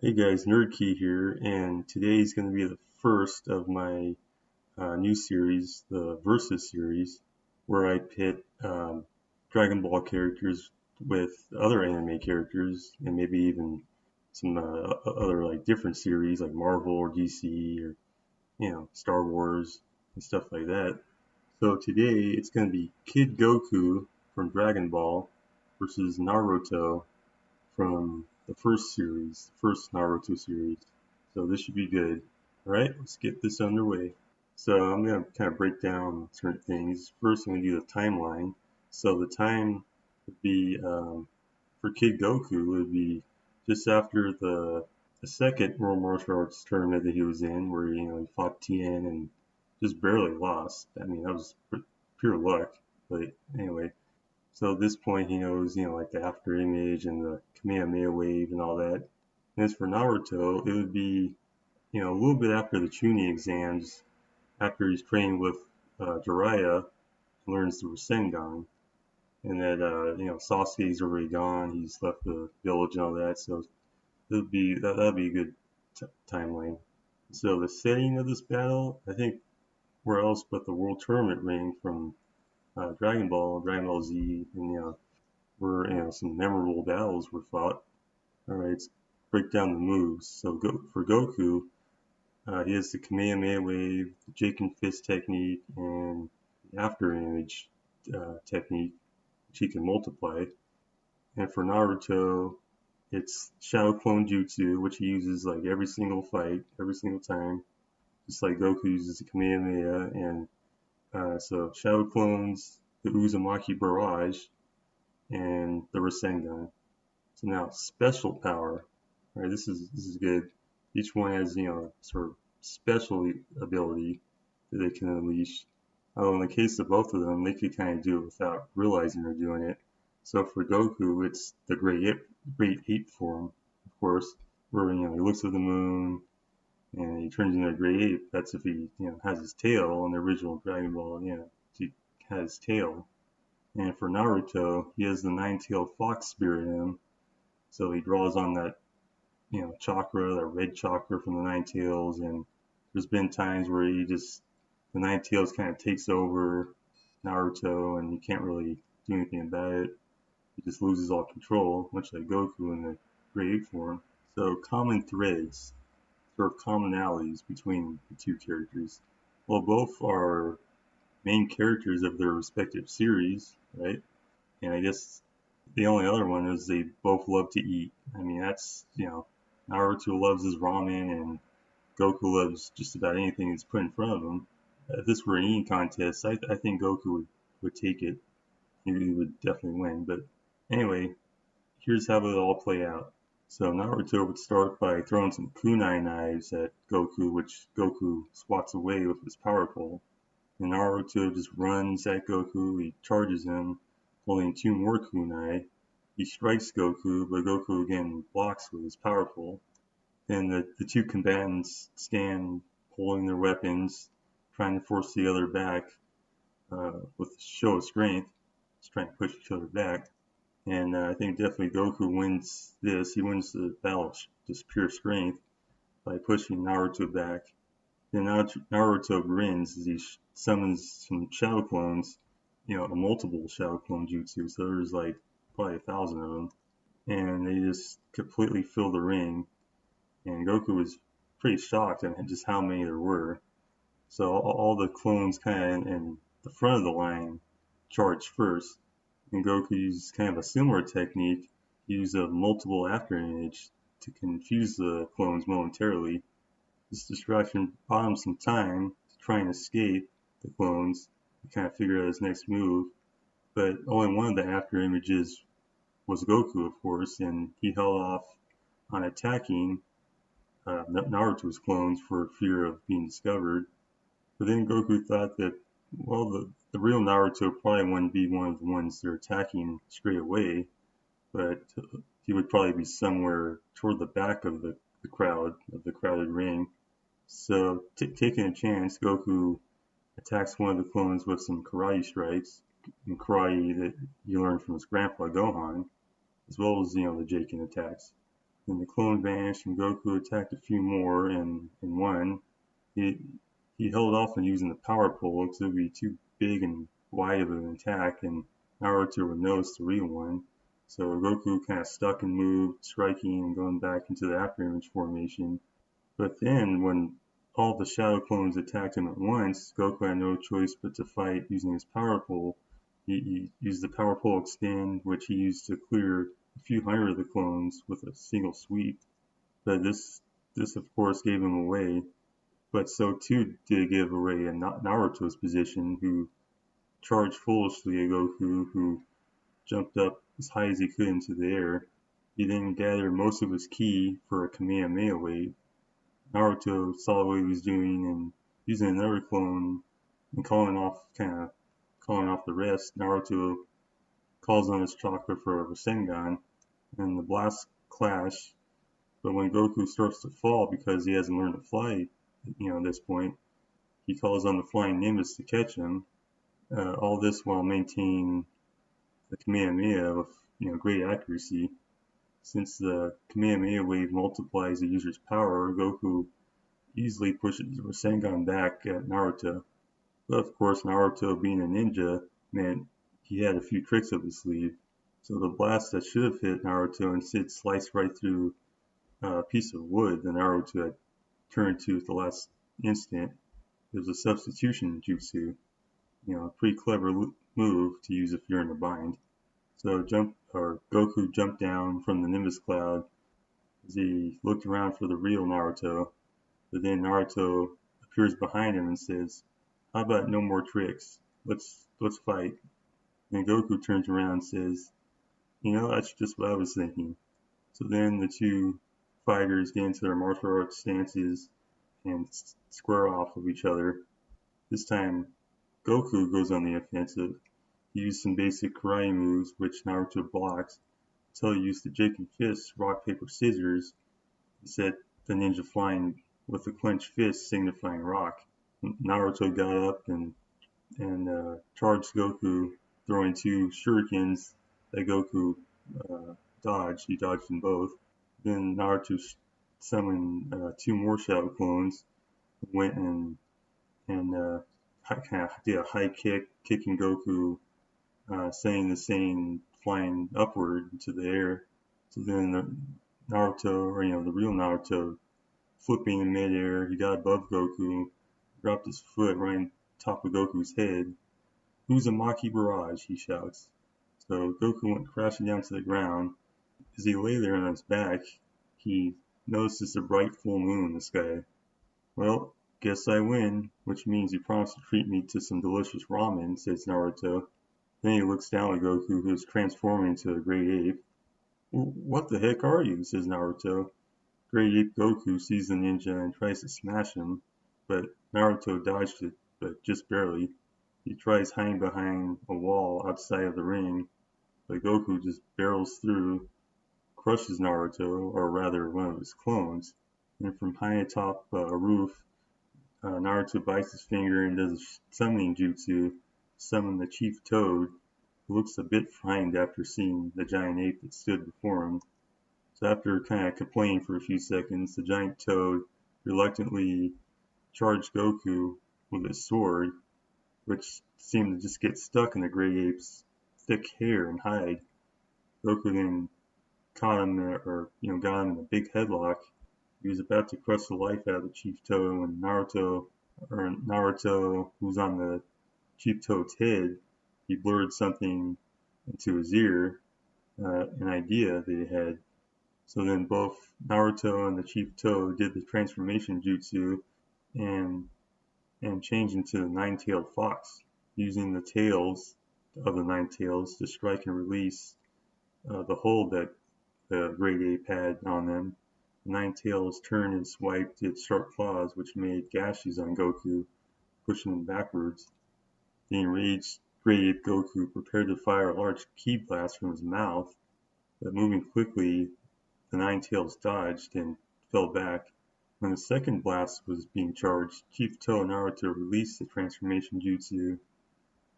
Hey guys, NerdKi here, and today is going to be the first of my new series, the Versus series, where I pit Dragon Ball characters with other anime characters, and maybe even some other like different series like Marvel or DC or Star Wars and stuff like that. So today it's going to be Kid Goku from Dragon Ball versus Naruto from the first series, first Naruto series. So this should be good. All right, let's get this underway. So I'm going to kind of break down certain things. First, I'm going to do the timeline. So the time would be for Kid Goku would be just after the second World Martial Arts tournament that he was in, where he fought Tien and just barely lost. I mean that was pure luck. But anyway, so at this point, he knows, like the after image and the Kamehameha wave and all that. And as for Naruto, it would be, a little bit after the Chunin exams, after he's trained with Jiraiya, learns the Rasengan, and that, Sasuke's already gone. He's left the village and all that. So that'd be a good timeline. So the setting of this battle, I think, where else but the World Tournament ring from Dragon Ball Z, and where some memorable battles were fought. All right, let's break down the moves. So for Goku, he has the Kamehameha wave, the Jake and Fist technique, and the after image technique, which he can multiply. And for Naruto, it's Shadow Clone Jutsu, which he uses like every single fight, every single time, just like Goku uses the Kamehameha. And so Shadow Clones, the Uzumaki Barrage, and the Rasengan. So now special power. All right, this is good. Each one has sort of special ability that they can unleash. Oh, in the case of both of them, they could kind of do it without realizing they're doing it. So for Goku, it's the Great Ape form, of course, where he looks at the moon and he turns into a Great Ape. That's if he has his tail on the original Dragon Ball. He has his tail. And for Naruto, he has the nine-tailed fox spirit in him, so he draws on that, chakra, that red chakra from the Nine Tails. And there's been times where the Nine Tails kind of takes over Naruto, and he can't really do anything about it. He just loses all control, much like Goku in the Great Ape form. So common threads, sort of commonalities between the two characters. Well, both are main characters of their respective series, right? And I guess the only other one is they both love to eat. I mean, that's, Naruto loves his ramen and Goku loves just about anything that's put in front of him. If this were an eating contest, I think Goku would take it. He would definitely win. But anyway, here's how it would all play out. So Naruto would start by throwing some kunai knives at Goku, which Goku swats away with his power pole. And Naruto just runs at Goku, he charges him, holding two more kunai. He strikes Goku, but Goku again blocks with his power pole. Then the two combatants stand holding their weapons, trying to force the other back with a show of strength, just trying to push each other back. And I think definitely Goku wins this. He wins the battle of just pure strength by pushing Naruto back. Then Naruto grins as he summons some shadow clones, a multiple shadow clone jutsu. So there's like probably 1,000 of them, and they just completely fill the ring. And Goku was pretty shocked at just how many there were. So all the clones kind of in the front of the line charged first, and Goku used kind of a similar technique. He used a multiple after image to confuse the clones momentarily. This distraction bought him some time to try and escape the clones and kind of figure out his next move. But only one of the after images was Goku, of course, and he held off on attacking Naruto's clones for fear of being discovered. But then Goku thought that, well, the real Naruto probably wouldn't be one of the ones they're attacking straight away, but he would probably be somewhere toward the back of the crowded ring. So, taking a chance, Goku attacks one of the clones with some karate strikes, and karate that he learned from his grandpa Gohan, as well as the Jaken attacks. Then the clone vanished and Goku attacked a few more and won. He, he held off on using the power pole because it would be too big and wide of an attack, and Naruto would know it's the real one. So Goku kind of stuck and moved, striking and going back into the after image formation. But then when all the shadow clones attacked him at once, Goku had no choice but to fight using his power pole. He used the power pole extend, which he used to clear a few hundred of the clones with a single sweep. But this of course gave him away. But so too did it give away Naruto's position, who charged foolishly at Goku, who jumped up as high as he could into the air. He then gathered most of his ki for a Kamehameha wave. Naruto saw what he was doing and using another clone and calling off the rest. Naruto calls on his chakra for a Rasengan, and the blasts clash. But when Goku starts to fall because he hasn't learned to fly, at this point, he calls on the flying Nimbus to catch him. All this while maintaining the Kamehameha with great accuracy. Since the Kamehameha wave multiplies the user's power, Goku easily pushes Rasengan back at Naruto. But of course, Naruto being a ninja meant he had a few tricks up his sleeve. So the blast that should have hit Naruto instead sliced right through a piece of wood that Naruto had turned to at the last instant. It was a substitution jutsu. A pretty clever move to use if you're in a bind. So Goku jumped down from the Nimbus cloud as he looked around for the real Naruto. But then Naruto appears behind him and says, "How about no more tricks? Let's fight." And Goku turns around and says, "That's just what I was thinking." So then the two fighters get into their martial arts stances and square off with each other. This time, Goku goes on the offensive. He used some basic karate moves, which Naruto blocks, until he used the Jake and Fist rock, paper, scissors. He set the ninja flying with the clenched fist signifying rock. Naruto got up and charged Goku, throwing two shurikens that Goku dodged. He dodged them both. Then Naruto summoned two more shadow clones, went and kind of did a high kick, kicking Goku, saying the same, flying upward into the air. So then Naruto, or the real Naruto, flipping in midair, he got above Goku, dropped his foot right on top of Goku's head. "Uzumaki Barrage," he shouts. So Goku went crashing down to the ground. As he lay there on his back, he notices a bright full moon in the sky. "Well, guess I win, which means you promised to treat me to some delicious ramen," says Naruto. Then he looks down at Goku, who is transforming into a great ape. "What the heck are you?" says Naruto. Great Ape Goku sees the ninja and tries to smash him, but Naruto dodged it, but just barely. He tries hiding behind a wall outside of the ring, but Goku just barrels through, crushes Naruto, or rather one of his clones, and from high atop a roof, Naruto bites his finger and does a summoning jutsu to summon the Chief Toad, who looks a bit frightened after seeing the giant ape that stood before him. So after kind of complaining for a few seconds, the giant toad reluctantly charged Goku with his sword, which seemed to just get stuck in the great ape's thick hair and hide. Goku then got him in a big headlock. He was about to crush the life out of the Chief Toad when Naruto, who's on the Chief Toad's head, he blurred something into his ear, an idea that he had. So then both Naruto and the Chief Toad did the transformation jutsu and changed into the nine-tailed fox, using the tails of the nine tails to strike and release the hold that the great ape had on them. The nine tails turned and swiped its sharp claws, which made gashes on Goku, pushing him backwards. The enraged great ape Goku prepared to fire a large ki blast from his mouth, but moving quickly, the nine tails dodged and fell back. When the second blast was being charged, Chief Toad and Naruto released the transformation jutsu.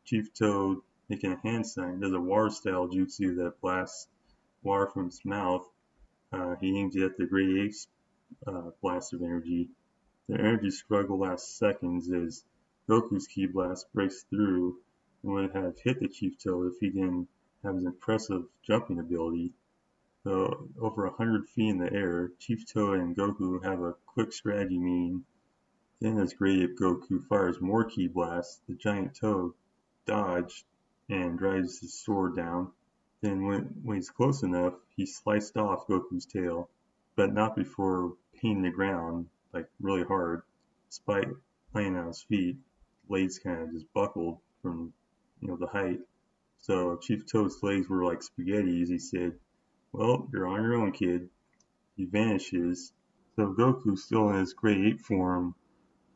Chief Toad, making a hand sign, does a water style jutsu that blasts water from his mouth. He aims it at the Great Ape's blast of energy. The energy struggle lasts seconds as Goku's Ki Blast breaks through and would have hit the Chief Toad if he didn't have his impressive jumping ability. So over 100 feet in the air, Chief Toad and Goku have a quick strategy meeting. Then as Great Ape Goku fires more Ki Blasts, the giant toad dodged and drives his sword down. Then when he's close enough, he sliced off Goku's tail, but not before painting the ground like really hard. Despite landing on his feet, legs kind of just buckled from the height. So Chief Toad's legs were like spaghetti as he said, "Well, you're on your own, kid." He vanishes. So Goku, still in his Great Ape form,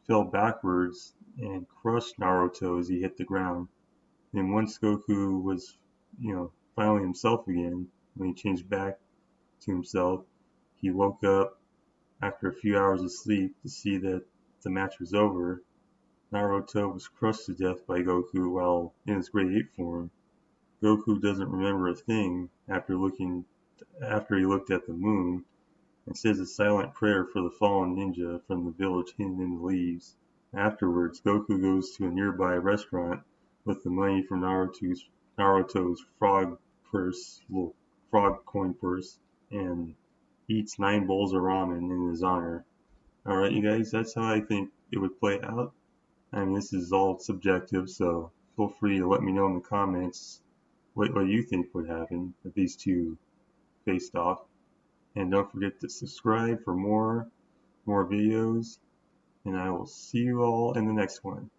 fell backwards and crushed Naruto as he hit the ground. And once Goku was, finally himself again, when he changed back to himself, he woke up after a few hours of sleep to see that the match was over. Naruto was crushed to death by Goku while in his Great Ape form. Goku doesn't remember a thing after he looked at the moon and says a silent prayer for the fallen ninja from the village hidden in the leaves. Afterwards, Goku goes to a nearby restaurant with the money from Naruto's little frog coin purse, and eats 9 bowls of ramen in his honor. Alright, you guys, that's how I think it would play out. I mean, this is all subjective, so feel free to let me know in the comments what you think would happen if these two faced off. And don't forget to subscribe for more videos, and I will see you all in the next one.